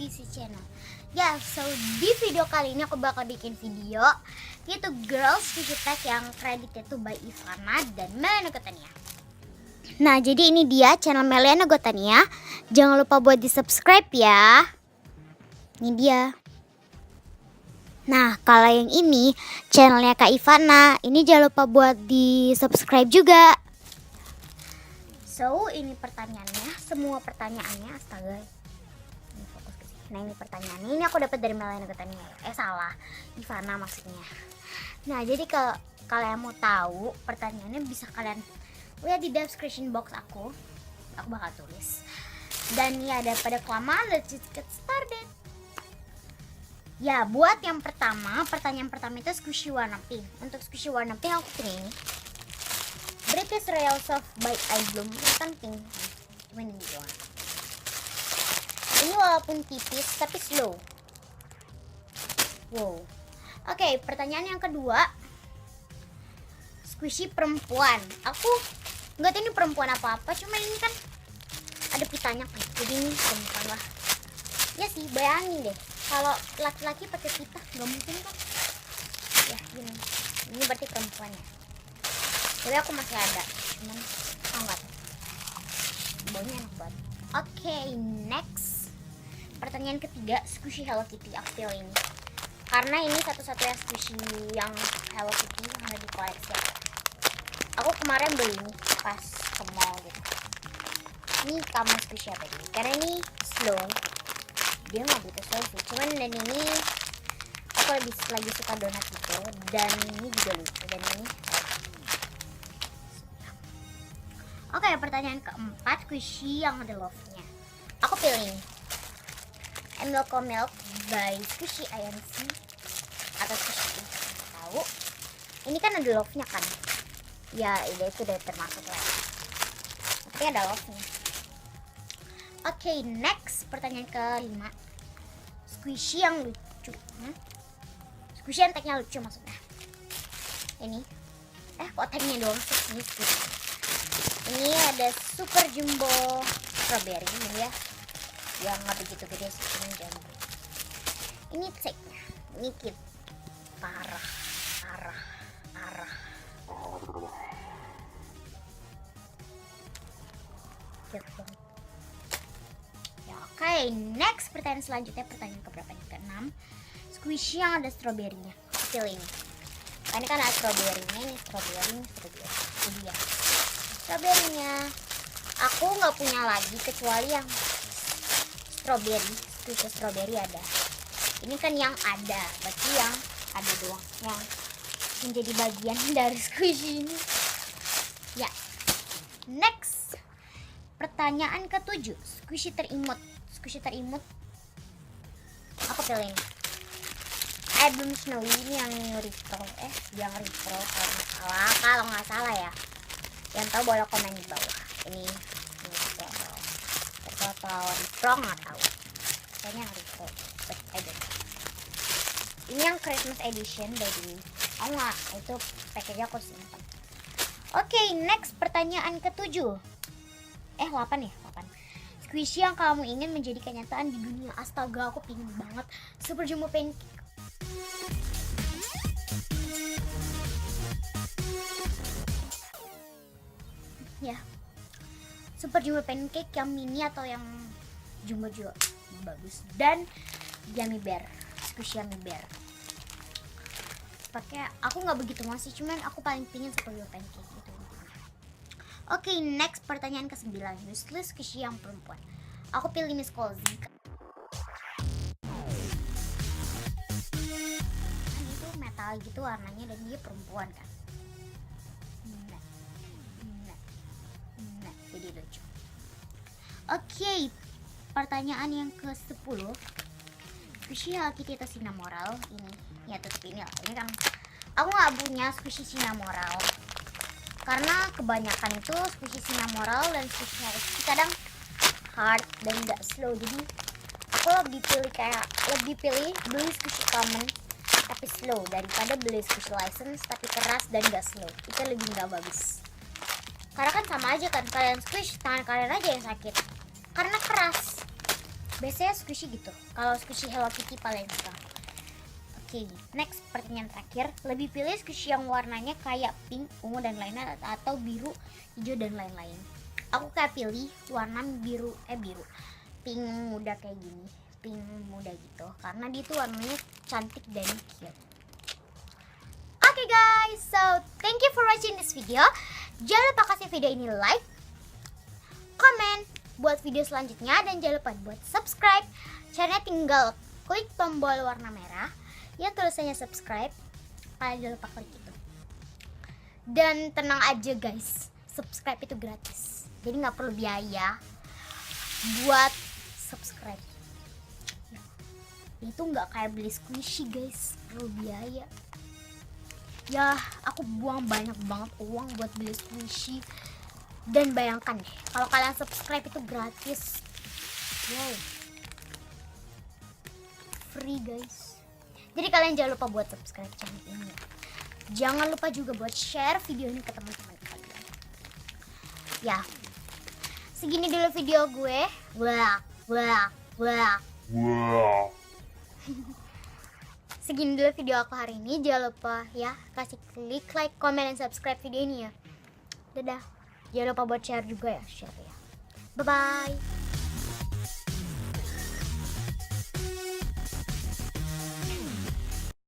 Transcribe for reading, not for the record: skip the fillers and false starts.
di si channel. Ya, so di video kali ini aku bakal bikin video yaitu girls squishy tag yang kreditnya tuh by Ivana dan Melena Gotania. Nah, jadi ini dia channel Melena Gotania. Jangan lupa buat di subscribe ya. Ini dia. Nah, kalau yang ini channelnya Kak Ivana, ini jangan lupa buat di subscribe juga. So, ini pertanyaannya, semua pertanyaannya, astaga. Ini fokus ke sini. Nah, ini pertanyaannya. Ini aku dapat dari Melena Gotania. Salah, Ivana maksudnya. Nah, jadi kalau kalian mau tahu pertanyaannya bisa kalian lihat di description box aku bakal tulis. Dan ya, daripada kelamaan, let's just get started. Ya, buat yang pertama, pertanyaan pertama itu squishy warna pink. Untuk squishy warna pink aku pilih ini. British Royal Soft by iBloom. Ini kan pink. Cuman ini doang. Ini walaupun tipis tapi slow. Wow. Oke, pertanyaan yang kedua. Squishy perempuan. Aku nggak tahu ini perempuan apa-apa, cuma ini kan ada pitanya kan. Jadi ini perempuan lah. Ya sih, bayangin deh. Kalau laki-laki pakai pita nggak mungkin kan? Ya gini, ini berarti perempuan ya. Tapi aku masih ada, cuman nggak tahu. Baunya enak banget. Oke, next. Pertanyaan ketiga, squishy Hello Kitty. Aku pilih ini karena ini satu-satunya squishy yang Hello Kitty yang ada di koleksi aku. Aku kemarin beli ini pas ke mall gitu. Ini kamu squishy apa ini? Karena ini slow. Dia nggak butuh slow sih, cuman dan ini aku lagi suka donat gitu, dan ini juga lucu, dan ini oke. Pertanyaan keempat, squishy yang ada love-nya. Aku pilih ini Milk Milk by Squishy INC atau Squishy tahu. Ini kan ada love-nya kan, ya itu udah termasuk lah, tapi ada love-nya. Oke, next. Pertanyaan kelima, squishy yang lucu. Squishy yang tagnya lucu maksudnya. Ini kok tagnya doang sih? Ini squishy. Ini ada super jumbo strawberry ini ya, yang nggak begitu gede sih, cuman jumbo. Ini tagnya, ini cute parah. Cute banget. Oke, next. Pertanyaan selanjutnya, pertanyaan keberapa nih? Ke-6. Squishy yang ada stroberinya. Pilih ini. Ini kan ada stroberinya, ini strawberry. Ini dia stroberinya. Aku nggak punya lagi kecuali yang strawberry. Squishy strawberry ada. Ini kan yang ada, berarti yang ada doang yang menjadi bagian dari squishy ini. Ya. Next. Pertanyaan ke-7, squishy terimut. Squishy terimut. Aku pilih ini. iBloom Snowy, ini yang retro. Kalau nggak salah ya. Yang tahu boleh komen di bawah. Ini atau retro nggak tahu. Kayaknya yang retro. Ini yang Christmas edition dari. Oh nggak, itu package aku simpan. Oke, next. Pertanyaan ke-7. 8 ya, 8. Squishy yang kamu ingin menjadi kenyataan di dunia. Astaga, aku pingin banget super jumbo pancake. Ya, super jumbo pancake yang mini atau yang jumbo juga bagus. Dan yummy bear, squishy yummy bear. Pakai aku nggak begitu masih, cuman aku paling pingin super jumbo pancake gitu. Oke, next. Pertanyaan ke-9, useless squishy yang perempuan. Aku pilih Miss Cozy. Itu metal gitu warnanya, dan dia perempuan kan. Jadi lucu. Oke, pertanyaan yang ke-10, squishy Hello Kitty atau cinnamorolls. Ini ya, tutup ini lah. Ini kan aku nggak punya squishy cinnamorolls karena kebanyakan itu squishy cinnamorolls dan squishy Hello Kitty kadang hard dan nggak slow. Jadi aku lebih pilih beli squishy common tapi slow daripada beli squishy license tapi keras dan nggak slow. Itu lebih nggak bagus. Karena kan sama aja kan, kalian squish tangan kalian aja yang sakit karena keras. Biasanya squishy gitu. Kalau squishy Hello Kitty paling suka. Oke, next pertanyaan terakhir. Lebih pilih squishy yang warnanya kayak pink, ungu dan lainnya, atau biru, hijau dan lain-lain? Aku kayak pilih warna biru, pink muda kayak gini, pink muda gitu. Karena dia tuh warnanya cantik dan cute. Oke guys, so thank you for watching this video. Jangan lupa kasih video ini like, comment buat video selanjutnya, dan jangan lupa buat subscribe. Caranya tinggal klik tombol warna merah yang tulisannya subscribe. Kalian jangan lupa klik itu. Dan tenang aja guys, subscribe itu gratis, jadi nggak perlu biaya buat subscribe. Itu nggak kayak beli squishy guys, perlu biaya. Ya, aku buang banyak banget uang buat beli squishy. Dan bayangkan deh, kalau kalian subscribe itu gratis. Wow, free guys. Jadi kalian jangan lupa buat subscribe channel ini. Jangan lupa juga buat share video ini ke teman-teman kalian. Ya, segini dulu video gue. Segini dulu video aku hari ini. Jangan lupa ya, kasih klik like, comment, dan subscribe video ini ya. Dadah. Jangan lupa buat share juga ya, share ya. Bye bye.